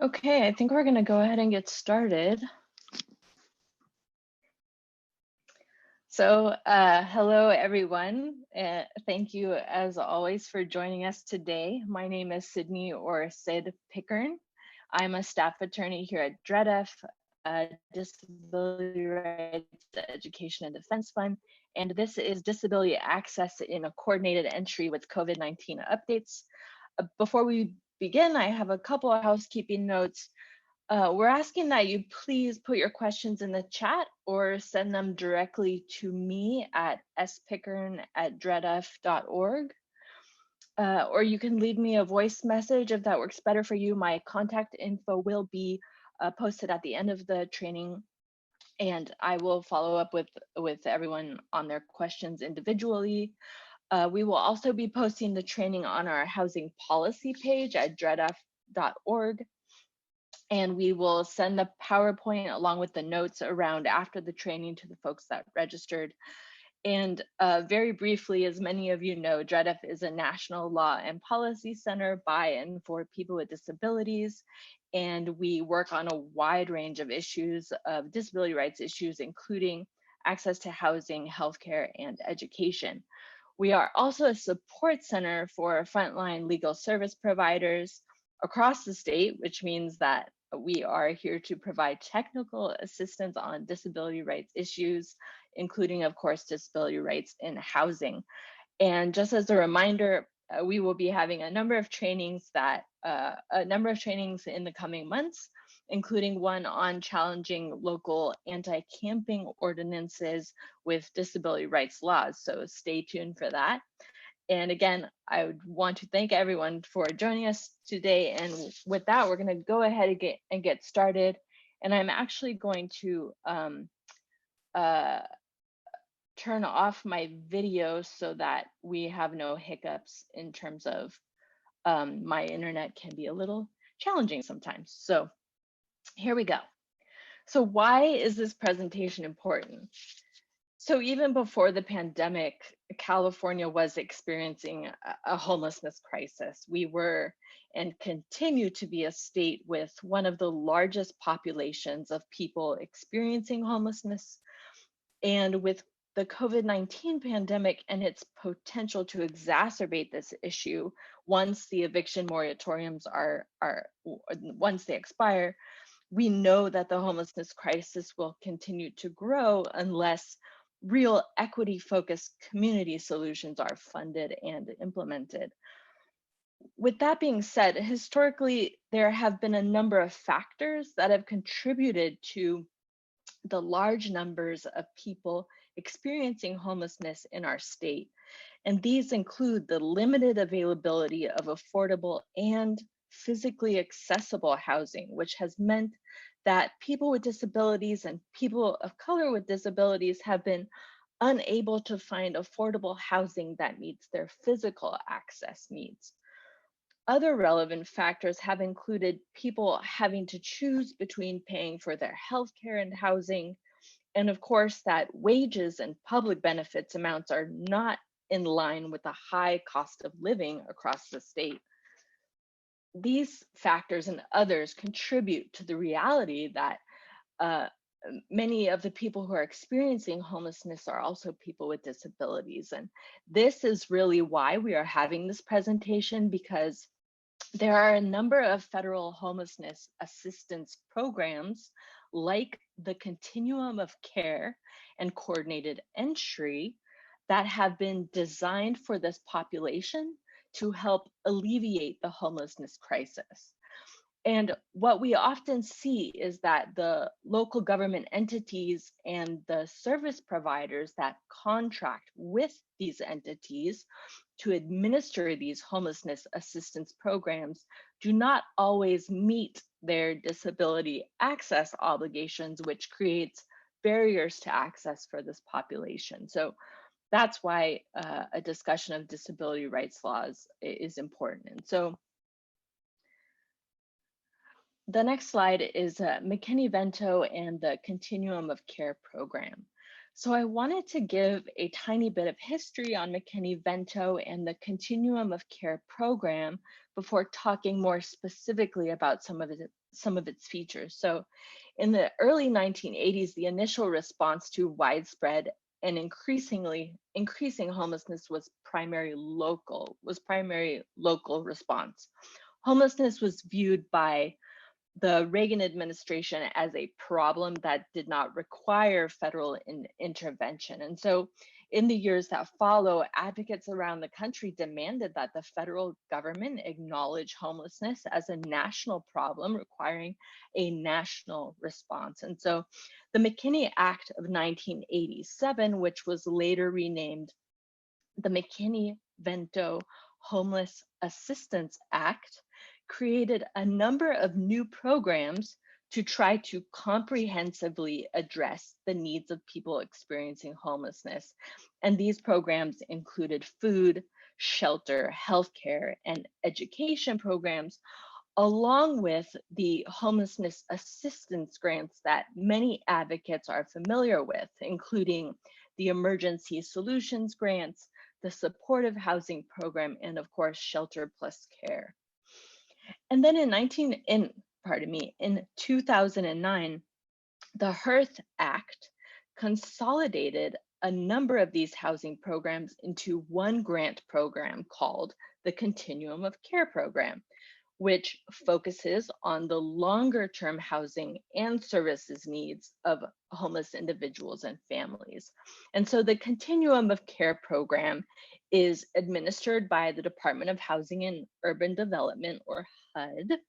Okay, I think we're going to go ahead and get started. Hello everyone. Thank you as always for joining us today. My name is Sydney or Sid Pickern. I'm a staff attorney here at DREDF, Disability Rights Education and Defense Fund, and this is Disability Access in a Coordinated Entry with COVID-19 Updates. Before we begin, I have a couple of housekeeping notes. We're asking that you please put your questions in the chat or send them directly to me at spickern@dredf.org. Or you can leave me a voice message if that works better for you. My contact info will be posted at the end of the training, and I will follow up with everyone on their questions individually. We will also be posting the training on our housing policy page at dredf.org. And we will send the PowerPoint along with the notes around after the training to the folks that registered. And very briefly, as many of you know, DREDF is a national law and policy center by and for people with disabilities. And we work on a wide range of issues of disability rights issues, including access to housing, healthcare, and education. We are also a support center for frontline legal service providers across the state, which means that we are here to provide technical assistance on disability rights issues, including, of course, disability rights in housing. And just as a reminder, we will be having a number of trainings in the coming months, including one on challenging local anti-camping ordinances with disability rights laws. So stay tuned for that. And again, I would want to thank everyone for joining us today. And with that, we're going to go ahead and get started. And I'm actually going to turn off my video so that we have no hiccups in terms of my internet can be a little challenging sometimes. So here we go. So why is this presentation important? So even before the pandemic, California was experiencing a homelessness crisis. We were and continue to be a state with one of the largest populations of people experiencing homelessness. And with the COVID-19 pandemic and its potential to exacerbate this issue once the eviction moratoriums once they expire, we know that the homelessness crisis will continue to grow unless real equity-focused community solutions are funded and implemented. With that being said, historically, there have been a number of factors that have contributed to the large numbers of people experiencing homelessness in our state. And these include the limited availability of affordable and physically accessible housing, which has meant that people with disabilities and people of color with disabilities have been unable to find affordable housing that meets their physical access needs. Other relevant factors have included people having to choose between paying for their healthcare and housing, and of course that wages and public benefits amounts are not in line with the high cost of living across the state. These factors and others contribute to the reality that many of the people who are experiencing homelessness are also people with disabilities. And this is really why we are having this presentation, because there are a number of federal homelessness assistance programs like the Continuum of Care and Coordinated Entry that have been designed for this population to help alleviate the homelessness crisis. And what we often see is that the local government entities and the service providers that contract with these entities to administer these homelessness assistance programs do not always meet their disability access obligations, which creates barriers to access for this population. So that's why a discussion of disability rights laws is important. And so the next slide is McKinney-Vento and the Continuum of Care program. So I wanted to give a tiny bit of history on McKinney-Vento and the Continuum of Care program before talking more specifically about some of some of its features. So in the early 1980s, the initial response to widespread and increasing homelessness was primary local response. Homelessness was viewed by the Reagan administration as a problem that did not require federal intervention. And so in the years that follow, advocates around the country demanded that the federal government acknowledge homelessness as a national problem requiring a national response. And so the McKinney Act of 1987, which was later renamed the McKinney-Vento Homeless Assistance Act, created a number of new programs to try to comprehensively address the needs of people experiencing homelessness. And these programs included food, shelter, healthcare, and education programs, along with the homelessness assistance grants that many advocates are familiar with, including the Emergency Solutions Grants, the Supportive Housing Program, and of course, Shelter Plus Care. And then in 2009, the HEARTH Act consolidated a number of these housing programs into one grant program called the Continuum of Care program, which focuses on the longer term housing and services needs of homeless individuals and families. And so the Continuum of Care program is administered by the Department of Housing and Urban Development, or HUD.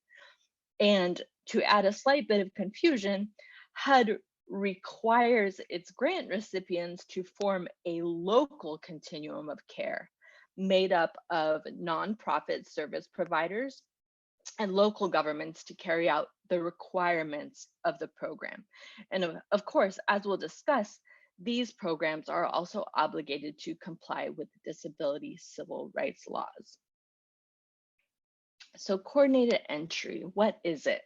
And to add a slight bit of confusion, HUD requires its grant recipients to form a local continuum of care made up of nonprofit service providers and local governments to carry out the requirements of the program. And of course, as we'll discuss, these programs are also obligated to comply with disability civil rights laws. So coordinated entry, what is it?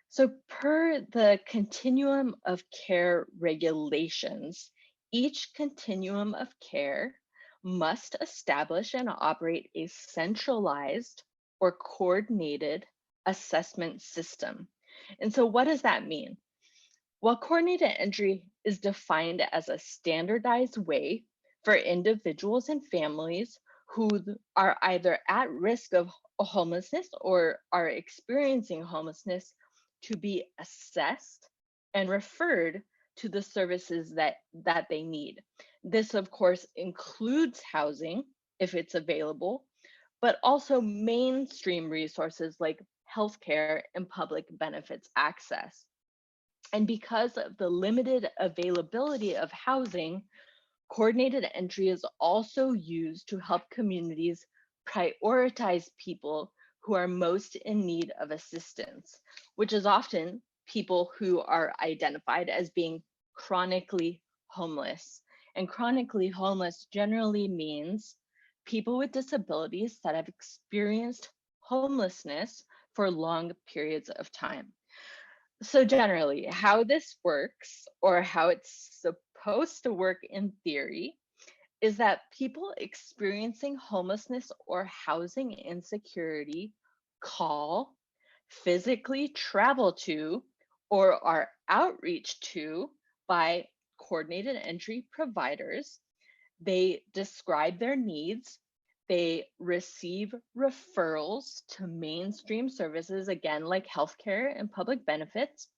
So per the Continuum of Care regulations, each continuum of care must establish and operate a centralized or coordinated assessment system. And so what does that mean? Well, coordinated entry is defined as a standardized way for individuals and families who are either at risk of homelessness or are experiencing homelessness to be assessed and referred to the services that they need. This, of course, includes housing if it's available, but also mainstream resources like healthcare and public benefits access. And because of the limited availability of housing, coordinated entry is also used to help communities prioritize people who are most in need of assistance, which is often people who are identified as being chronically homeless. And chronically homeless generally means people with disabilities that have experienced homelessness for long periods of time. So generally, how this works, or how it's supposed to work in theory, is that people experiencing homelessness or housing insecurity call, physically travel to, or are outreached to by coordinated entry providers. They describe their needs. They receive referrals to mainstream services, again, like healthcare and public benefits.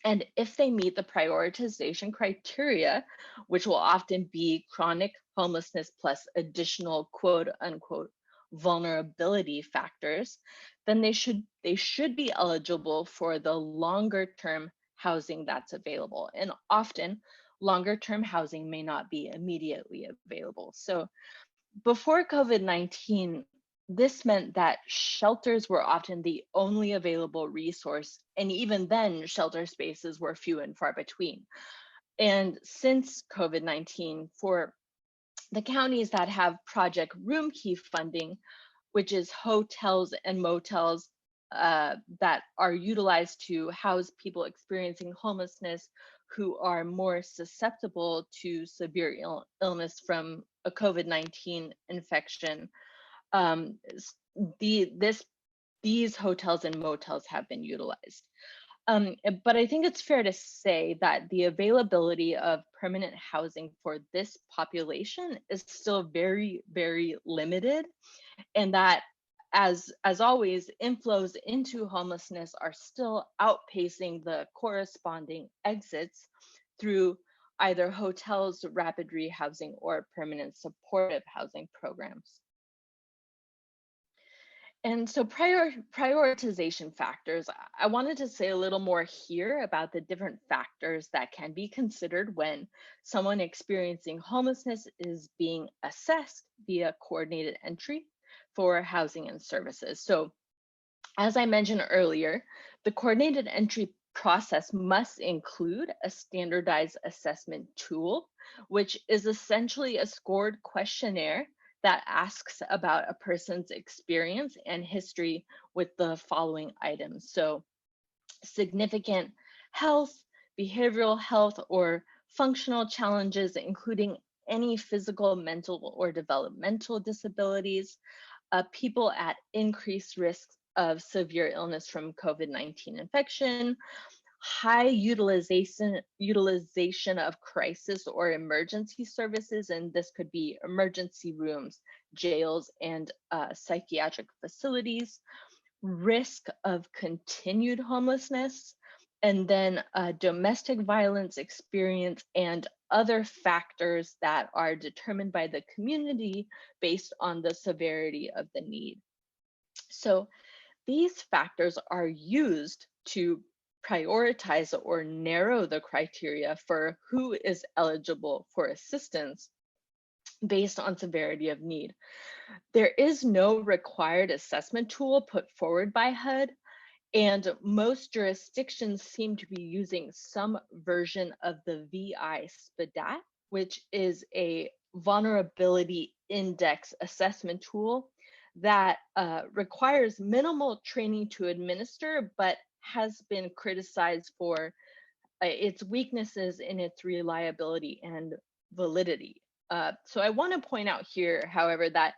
And if they meet the prioritization criteria, which will often be chronic homelessness plus additional quote unquote vulnerability factors, then they should be eligible for the longer term housing that's available. And often longer term housing may not be immediately available. So before COVID-19, this meant that shelters were often the only available resource, and even then, shelter spaces were few and far between. And since COVID-19, for the counties that have Project Room Key funding, which is hotels and motels that are utilized to house people experiencing homelessness who are more susceptible to severe illness from a COVID-19 infection. This these hotels and motels have been utilized. But I think it's fair to say that the availability of permanent housing for this population is still very, very limited, and that as always, inflows into homelessness are still outpacing the corresponding exits through either hotels, rapid rehousing, or permanent supportive housing programs. And so prioritization factors, I wanted to say a little more here about the different factors that can be considered when someone experiencing homelessness is being assessed via coordinated entry for housing and services. So as I mentioned earlier, the coordinated entry process must include a standardized assessment tool, which is essentially a scored questionnaire that asks about a person's experience and history with the following items. So, significant health, behavioral health, or functional challenges, including any physical, mental, or developmental disabilities, people at increased risk of severe illness from COVID-19 infection, high utilization of crisis or emergency services, and this could be emergency rooms, jails, and psychiatric facilities, risk of continued homelessness, and then domestic violence experience and other factors that are determined by the community based on the severity of the need. So these factors are used to prioritize or narrow the criteria for who is eligible for assistance based on severity of need. There is no required assessment tool put forward by HUD, and most jurisdictions seem to be using some version of the VI SPDAT, which is a vulnerability index assessment tool that requires minimal training to administer, but has been criticized for its weaknesses in its reliability and validity. So I want to point out here, however, that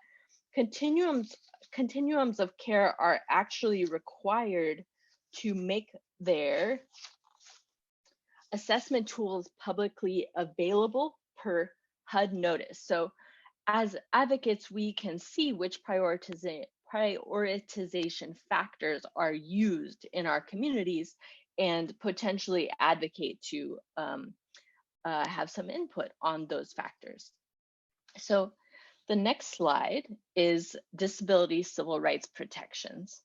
continuums of care are actually required to make their assessment tools publicly available per HUD notice. So as advocates, we can see which prioritization factors are used in our communities and potentially advocate to have some input on those factors. So the next slide is disability civil rights protections.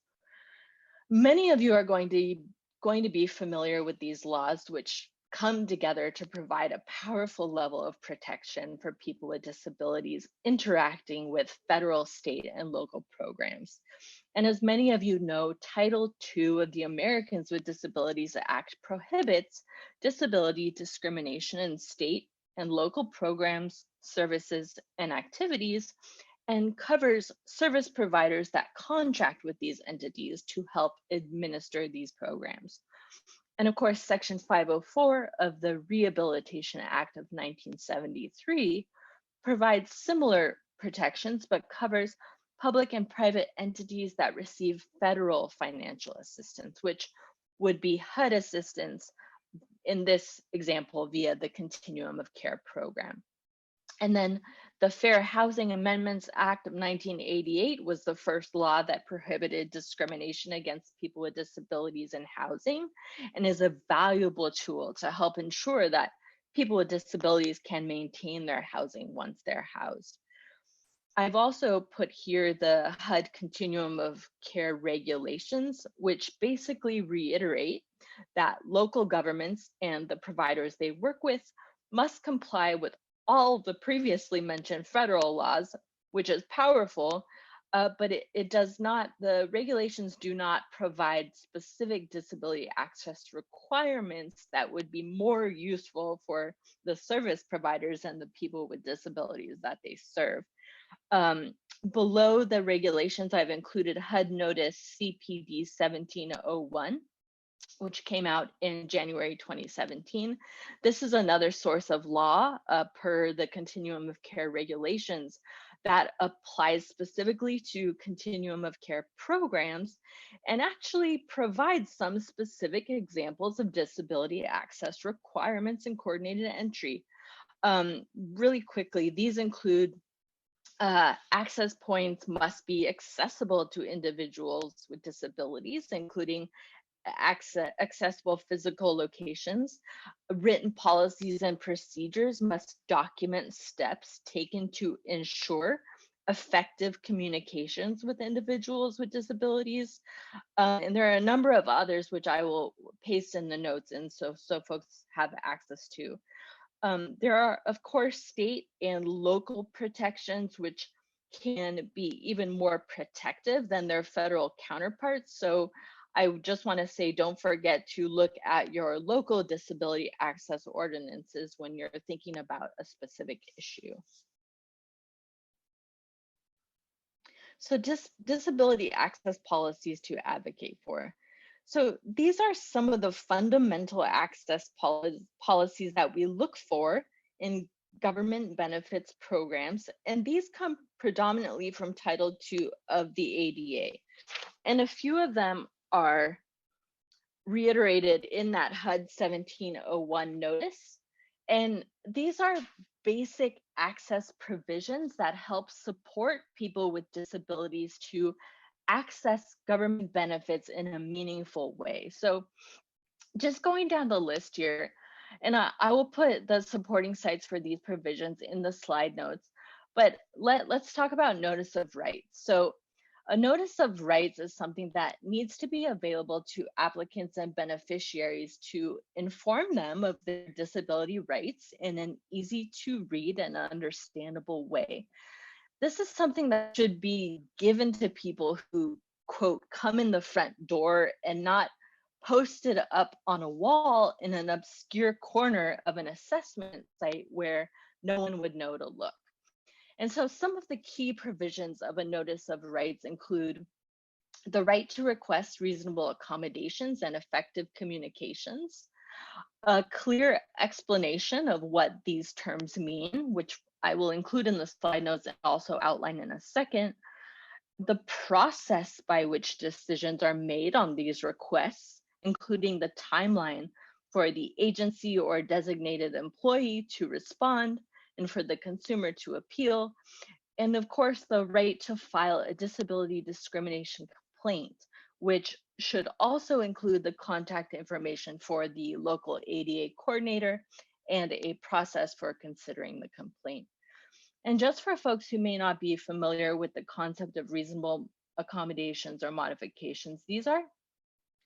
Many of you are going to be familiar with these laws, which come together to provide a powerful level of protection for people with disabilities interacting with federal, state, and local programs. And as many of you know, Title II of the Americans with Disabilities Act prohibits disability discrimination in state and local programs, services, and activities, and covers service providers that contract with these entities to help administer these programs. And of course, Section 504 of the Rehabilitation Act of 1973 provides similar protections, but covers public and private entities that receive federal financial assistance, which would be HUD assistance in this example via the Continuum of Care program. And then the Fair Housing Amendments Act of 1988 was the first law that prohibited discrimination against people with disabilities in housing, and is a valuable tool to help ensure that people with disabilities can maintain their housing once they're housed. I've also put here the HUD Continuum of Care regulations, which basically reiterate that local governments and the providers they work with must comply with all the previously mentioned federal laws, which is powerful, but it does not, the regulations do not provide specific disability access requirements that would be more useful for the service providers and the people with disabilities that they serve. Below the regulations, I've included HUD Notice CPD 1701, which came out in January 2017. This is another source of law per the Continuum of Care regulations that applies specifically to Continuum of Care programs and actually provides some specific examples of disability access requirements and coordinated entry. Really quickly, these include access points must be accessible to individuals with disabilities, including accessible physical locations. Written policies and procedures must document steps taken to ensure effective communications with individuals with disabilities. And there are a number of others which I will paste in the notes and so folks have access to. There are, of course, state and local protections, which can be even more protective than their federal counterparts. So I just want to say, don't forget to look at your local disability access ordinances when you're thinking about a specific issue. So disability access policies to advocate for. So these are some of the fundamental access policies that we look for in government benefits programs, and these come predominantly from Title II of the ADA. And a few of them are reiterated in that HUD 1701 notice. And these are basic access provisions that help support people with disabilities to access government benefits in a meaningful way. So just going down the list here, and I will put the supporting sites for these provisions in the slide notes, but let's talk about notice of rights. So a notice of rights is something that needs to be available to applicants and beneficiaries to inform them of their disability rights in an easy to read and understandable way. This is something that should be given to people who, quote, come in the front door and not posted up on a wall in an obscure corner of an assessment site where no one would know to look. And so some of the key provisions of a notice of rights include the right to request reasonable accommodations and effective communications, a clear explanation of what these terms mean, which I will include in the slide notes and also outline in a second, the process by which decisions are made on these requests, including the timeline for the agency or designated employee to respond and for the consumer to appeal, and of course, the right to file a disability discrimination complaint, which should also include the contact information for the local ADA coordinator and a process for considering the complaint. And just for folks who may not be familiar with the concept of reasonable accommodations or modifications, these are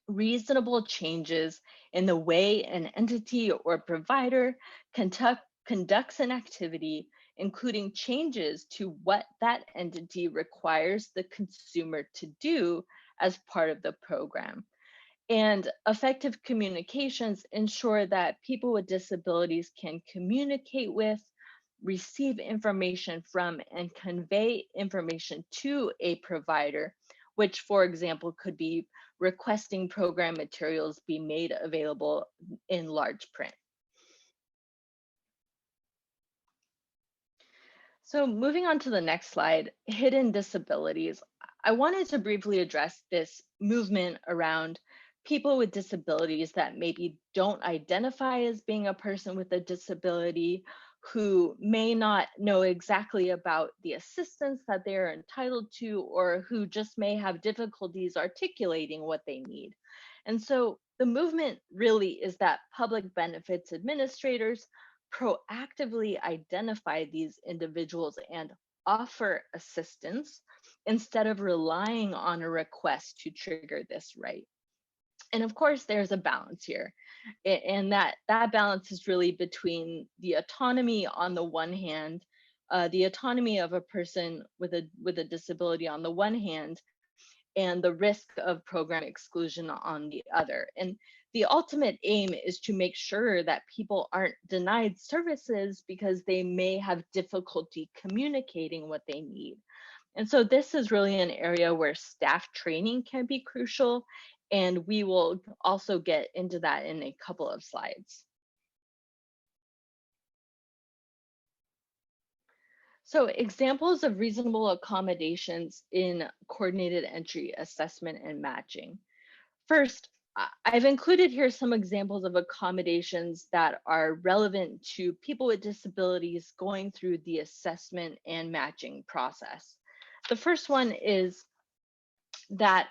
reasonable changes in the way an entity or provider conducts an activity, including changes to what that entity requires the consumer to do as part of the program. And effective communications ensure that people with disabilities can communicate with, receive information from, and convey information to a provider, which, for example, could be requesting program materials be made available in large print. So moving on to the next slide, hidden disabilities. I wanted to briefly address this movement around people with disabilities that maybe don't identify as being a person with a disability, who may not know exactly about the assistance that they're entitled to, or who just may have difficulties articulating what they need. And so the movement really is that public benefits administrators proactively identify these individuals and offer assistance instead of relying on a request to trigger this right. And of course, there's a balance here. And that balance is really between the autonomy on the one hand, the autonomy of a person with a disability on the one hand, and the risk of program exclusion on the other. And the ultimate aim is to make sure that people aren't denied services because they may have difficulty communicating what they need. And so this is really an area where staff training can be crucial, and we will also get into that in a couple of slides. So examples of reasonable accommodations in coordinated entry assessment and matching. First, I've included here some examples of accommodations that are relevant to people with disabilities going through the assessment and matching process. The first one is that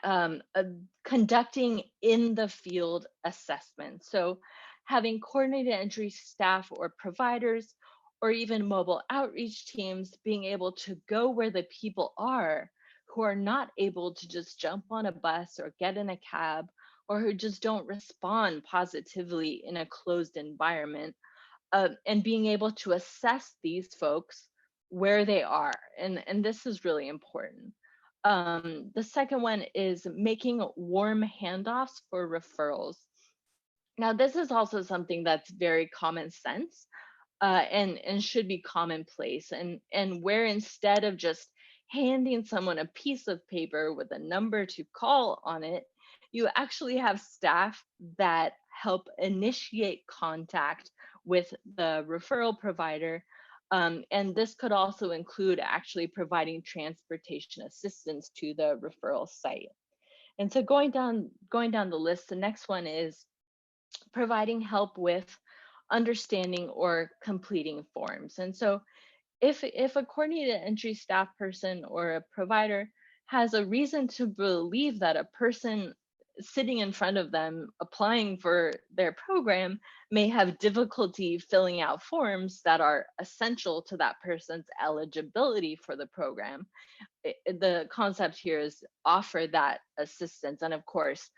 conducting in the field assessment. So having coordinated entry staff or providers or even mobile outreach teams being able to go where the people are who are not able to just jump on a bus or get in a cab or who just don't respond positively in a closed environment, and being able to assess these folks where they are. And this is really important. The second one is making warm handoffs for referrals. Now, this is also something that's very common sense, and should be commonplace, and where instead of just handing someone a piece of paper with a number to call on it, you actually have staff that help initiate contact with the referral provider. And this could also include actually providing transportation assistance to the referral site. And so going down the list, the next one is providing help with understanding or completing forms. And so if a coordinated entry staff person or a provider has a reason to believe that a person sitting in front of them applying for their program may have difficulty filling out forms that are essential to that person's eligibility for the program, the concept here is offer that assistance, and of course,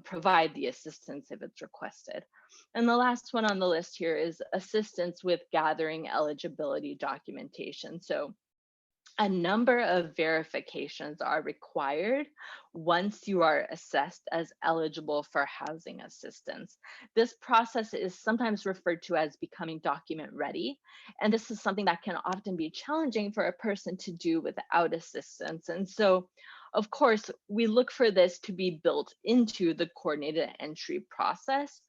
provide the assistance if it's requested. And the last one on the list here is assistance with gathering eligibility documentation. So a number of verifications are required once you are assessed as eligible for housing assistance. This process is sometimes referred to as becoming document ready, and this is something that can often be challenging for a person to do without assistance. And so, of course, we look for this to be built into the coordinated entry process.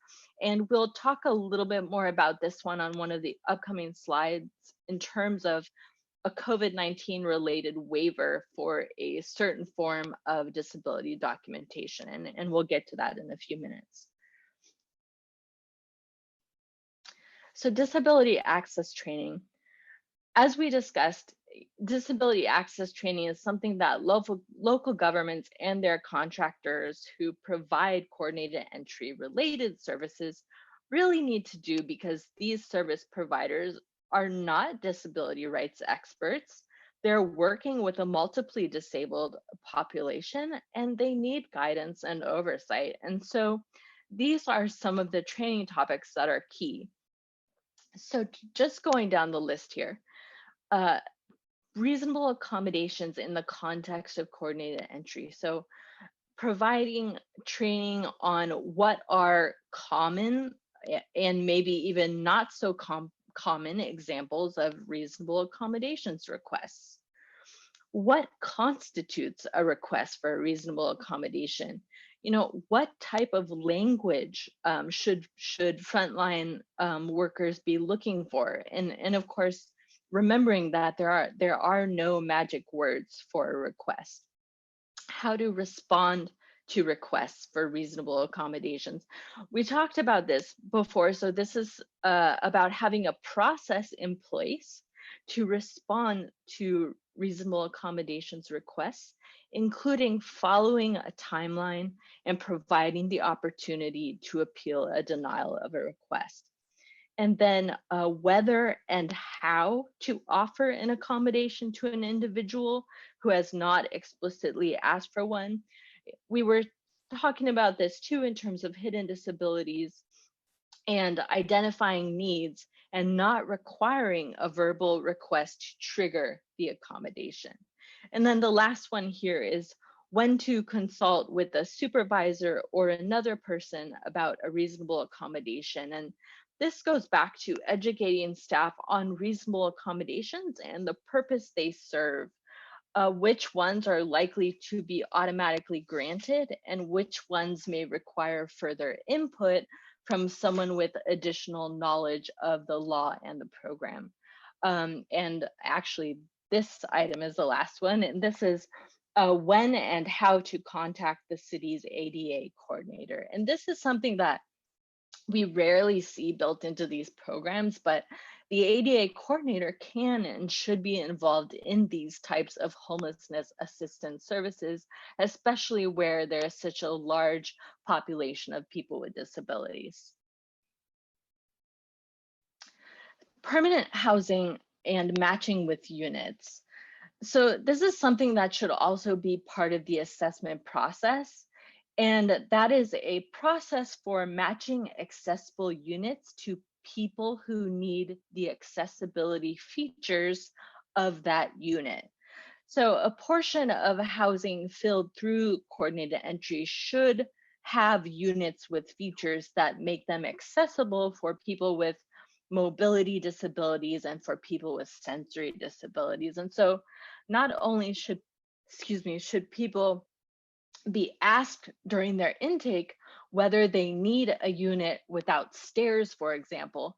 And we'll talk a little bit more about this one on one of the upcoming slides in terms of a COVID-19 related waiver for a certain form of disability documentation. And we'll get to that in a few minutes. So disability access training. As we discussed, disability access training is something that local governments and their contractors who provide coordinated entry related services really need to do, because these service providers are not disability rights experts. They're working with a multiply disabled population and they need guidance and oversight. And so these are some of the training topics that are key. So just going down the list here, uh, reasonable accommodations in the context of coordinated entry. So providing training on what are common and maybe even not so common examples of reasonable accommodations requests. What constitutes a request for a reasonable accommodation? You know, what type of language should frontline workers be looking for? And of course, remembering that there are no magic words for a request. How to respond to requests for reasonable accommodations. We talked about this before, so this is about having a process in place to respond to reasonable accommodations requests, including following a timeline and providing the opportunity to appeal a denial of a request. And then whether and how to offer an accommodation to an individual who has not explicitly asked for one. We were talking about this too in terms of hidden disabilities and identifying needs and not requiring a verbal request to trigger the accommodation. And then the last one here is when to consult with a supervisor or another person about a reasonable accommodation. And this goes back to educating staff on reasonable accommodations and the purpose they serve, which ones are likely to be automatically granted and which ones may require further input from someone with additional knowledge of the law and the program. And actually, this item is the last one, and this is when and how to contact the city's ADA coordinator. And this is something that we rarely see built into these programs, but the ADA coordinator can and should be involved in these types of homelessness assistance services, especially where there is such a large population of people with disabilities. Permanent housing and matching with units. So this is something that should also be part of the assessment process. And that is a process for matching accessible units to people who need the accessibility features of that unit. So a portion of housing filled through coordinated entry should have units with features that make them accessible for people with mobility disabilities and for people with sensory disabilities. And so not only should people be asked during their intake whether they need a unit without stairs, for example,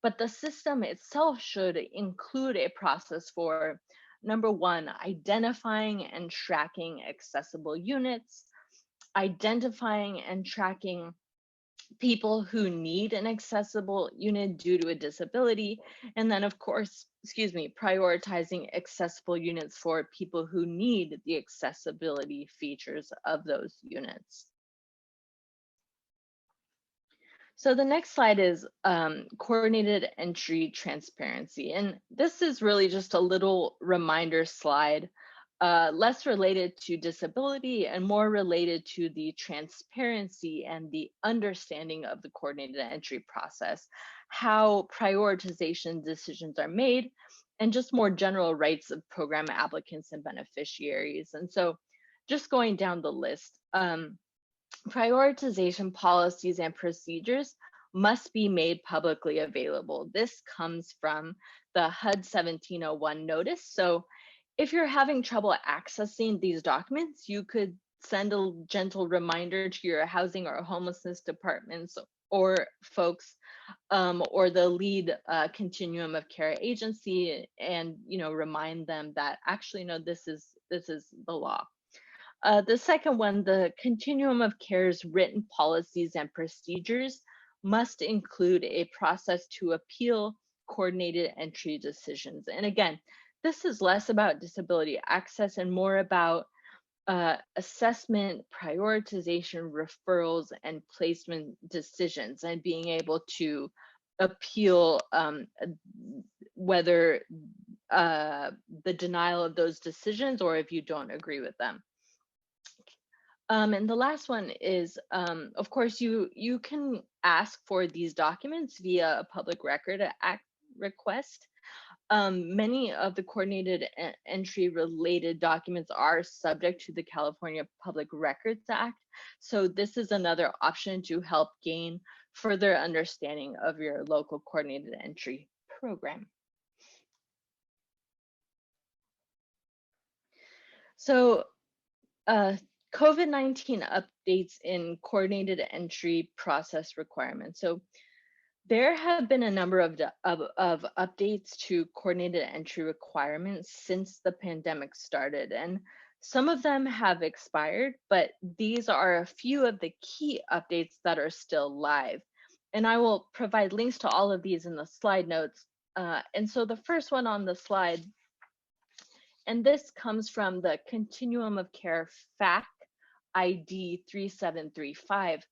but the system itself should include a process for, number one, identifying and tracking accessible units, identifying and tracking people who need an accessible unit due to a disability, and then of course, prioritizing accessible units for people who need the accessibility features of those units. So the next slide is coordinated entry transparency. And this is really just a little reminder slide, less related to disability and more related to the transparency and the understanding of the coordinated entry process, how prioritization decisions are made, and just more general rights of program applicants and beneficiaries. And so just going down the list, prioritization policies and procedures must be made publicly available. This comes from the HUD 1701 notice. So if you're having trouble accessing these documents, you could send a gentle reminder to your housing or homelessness departments or folks, or the lead continuum of care agency, and remind them that actually no, this is the law. The second one, the Continuum of Care's written policies and procedures must include a process to appeal coordinated entry decisions. And again, this is less about disability access and more about assessment, prioritization, referrals, and placement decisions, and being able to appeal whether the denial of those decisions or if you don't agree with them. And the last one is, of course, you can ask for these documents via a public record act request. Many of the coordinated entry related documents are subject to the California Public Records Act. So this is another option to help gain further understanding of your local coordinated entry program. So COVID-19 updates in coordinated entry process requirements. So there have been a number of updates to coordinated entry requirements since the pandemic started, and some of them have expired, but these are a few of the key updates that are still live. And I will provide links to all of these in the slide notes. And so the first one on the slide, and this comes from the Continuum of Care FAC ID 3735,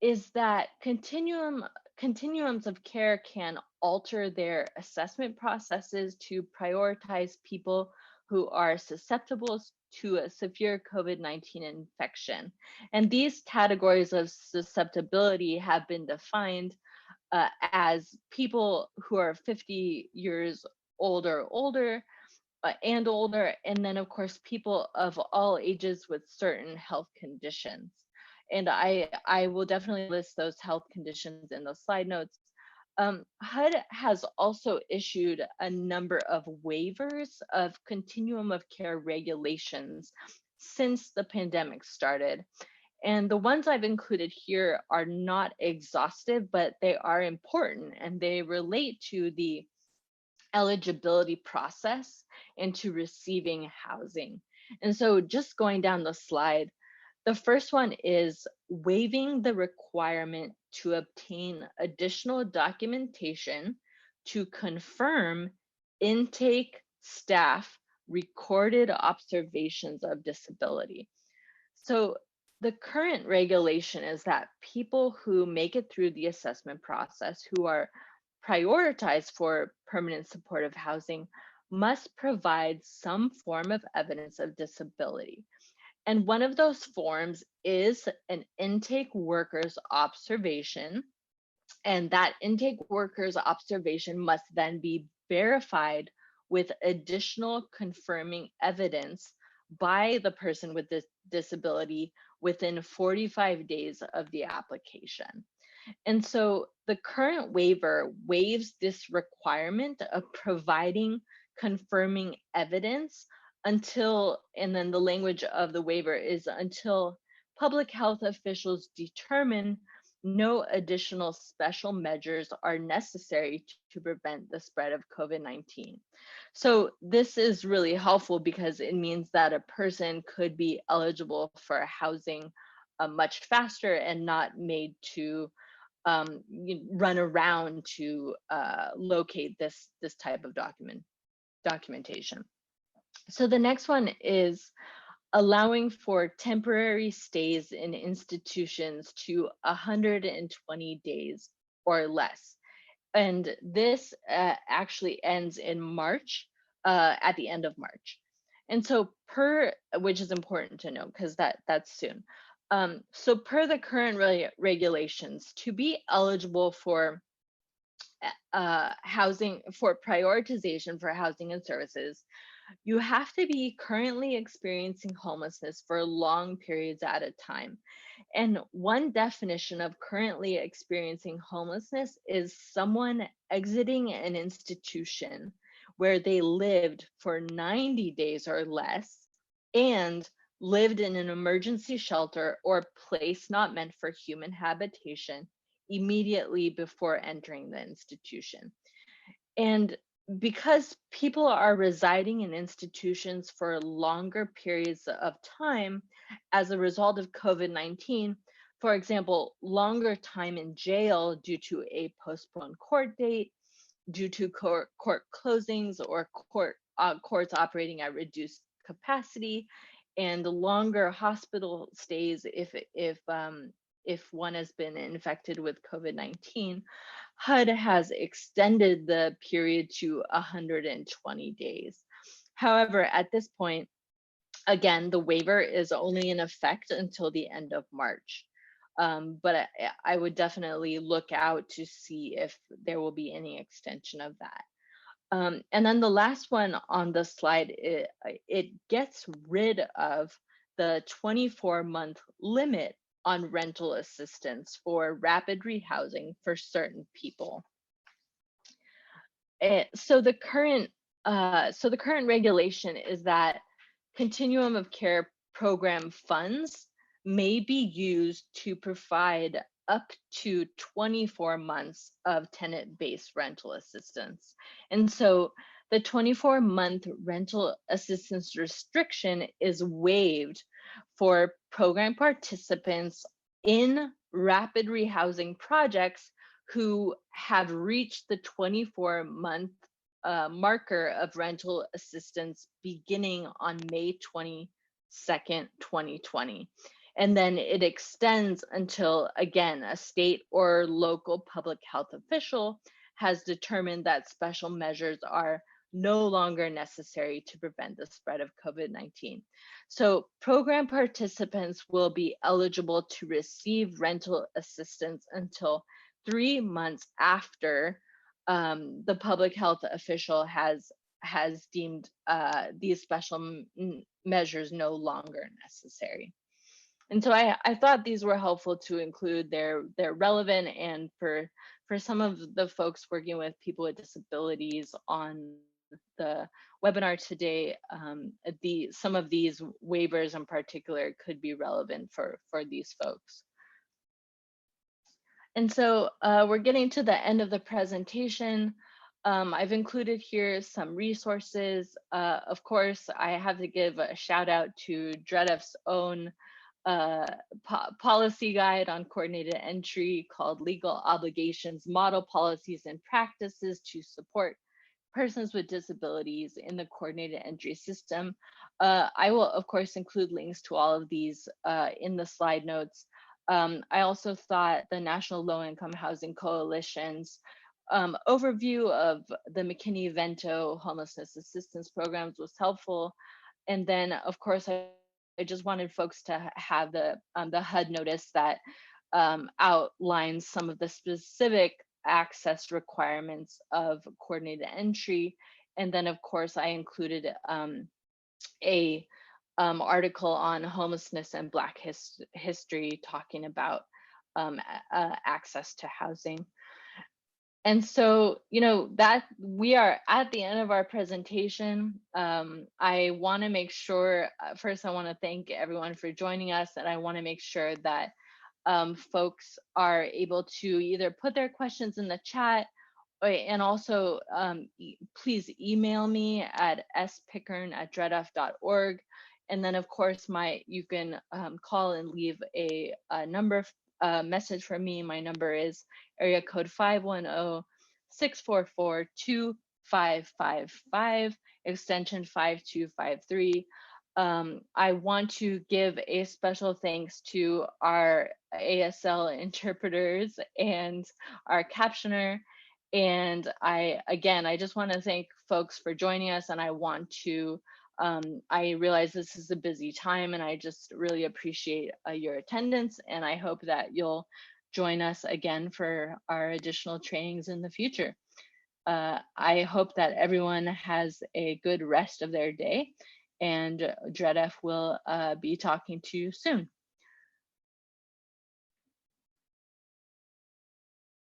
is that continuums of care can alter their assessment processes to prioritize people who are susceptible to a severe COVID-19 infection. And these categories of susceptibility have been defined as people who are 50 years older, and then of course people of all ages with certain health conditions. And I will definitely list those health conditions in the slide notes. HUD has also issued a number of waivers of continuum of care regulations since the pandemic started. And the ones I've included here are not exhaustive, but they are important, and they relate to the eligibility process into receiving housing. And so just going down the slide, the first one is waiving the requirement to obtain additional documentation to confirm intake staff recorded observations of disability. So the current regulation is that people who make it through the assessment process, who are prioritized for permanent supportive housing, must provide some form of evidence of disability. And one of those forms is an intake worker's observation. And that intake worker's observation must then be verified with additional confirming evidence by the person with this disability within 45 days of the application. And so the current waiver waives this requirement of providing confirming evidence until, and then the language of the waiver is until public health officials determine no additional special measures are necessary to prevent the spread of COVID-19. So this is really helpful because it means that a person could be eligible for housing much faster and not made to run around to locate this type of documentation. So the next one is allowing for temporary stays in institutions to 120 days or less. And this actually ends in March, at the end of March. And so which is important to know because that's soon. So per the current regulations, to be eligible for housing, for prioritization for housing and services, you have to be currently experiencing homelessness for long periods at a time. And one definition of currently experiencing homelessness is someone exiting an institution where they lived for 90 days or less and lived in an emergency shelter or place not meant for human habitation immediately before entering the institution. And because people are residing in institutions for longer periods of time as a result of COVID-19, for example, longer time in jail due to a postponed court date, due to court closings or courts operating at reduced capacity, and longer hospital stays if one has been infected with COVID-19, HUD has extended the period to 120 days. However, at this point, again, the waiver is only in effect until the end of March. But I would definitely look out to see if there will be any extension of that. And then the last one on the slide, it gets rid of the 24-month limit on rental assistance for rapid rehousing for certain people. So the current regulation is that Continuum of Care program funds may be used to provide up to 24 months of tenant-based rental assistance. And so the 24-month rental assistance restriction is waived for program participants in rapid rehousing projects who have reached the 24-month marker of rental assistance beginning on May 22nd, 2020. And then it extends until, again, a state or local public health official has determined that special measures are no longer necessary to prevent the spread of COVID-19. So program participants will be eligible to receive rental assistance until 3 months after the public health official has deemed these special measures no longer necessary. And so I thought these were helpful to include. They're relevant, and for some of the folks working with people with disabilities on the webinar today, some of these waivers in particular could be relevant for these folks. And so we're getting to the end of the presentation. I've included here some resources. Of course, I have to give a shout out to DREDF's own uh, policy guide on coordinated entry called Legal Obligations, Model Policies and Practices to Support Persons with Disabilities in the Coordinated Entry System. I will, of course, include links to all of these in the slide notes. I also thought the National Low Income Housing Coalition's overview of the McKinney-Vento homelessness assistance programs was helpful. And then, of course, I just wanted folks to have the HUD notice that outlines some of the specific access requirements of coordinated entry. And then, of course, I included a article on homelessness and Black history talking about access to housing. And so, that we are at the end of our presentation. I want to make sure, first, I want to thank everyone for joining us, and I want to make sure that folks are able to either put their questions in the chat, and also please email me at spickern@dredf.org. And then, of course, you can call and leave a number message for me. My number is area code 510-644-2555, extension 5253. I want to give a special thanks to our ASL interpreters and our captioner. And I just want to thank folks for joining us, and I want to I realize this is a busy time, and I just really appreciate your attendance, and I hope that you'll join us again for our additional trainings in the future. I hope that everyone has a good rest of their day, and DREDF will be talking to you soon.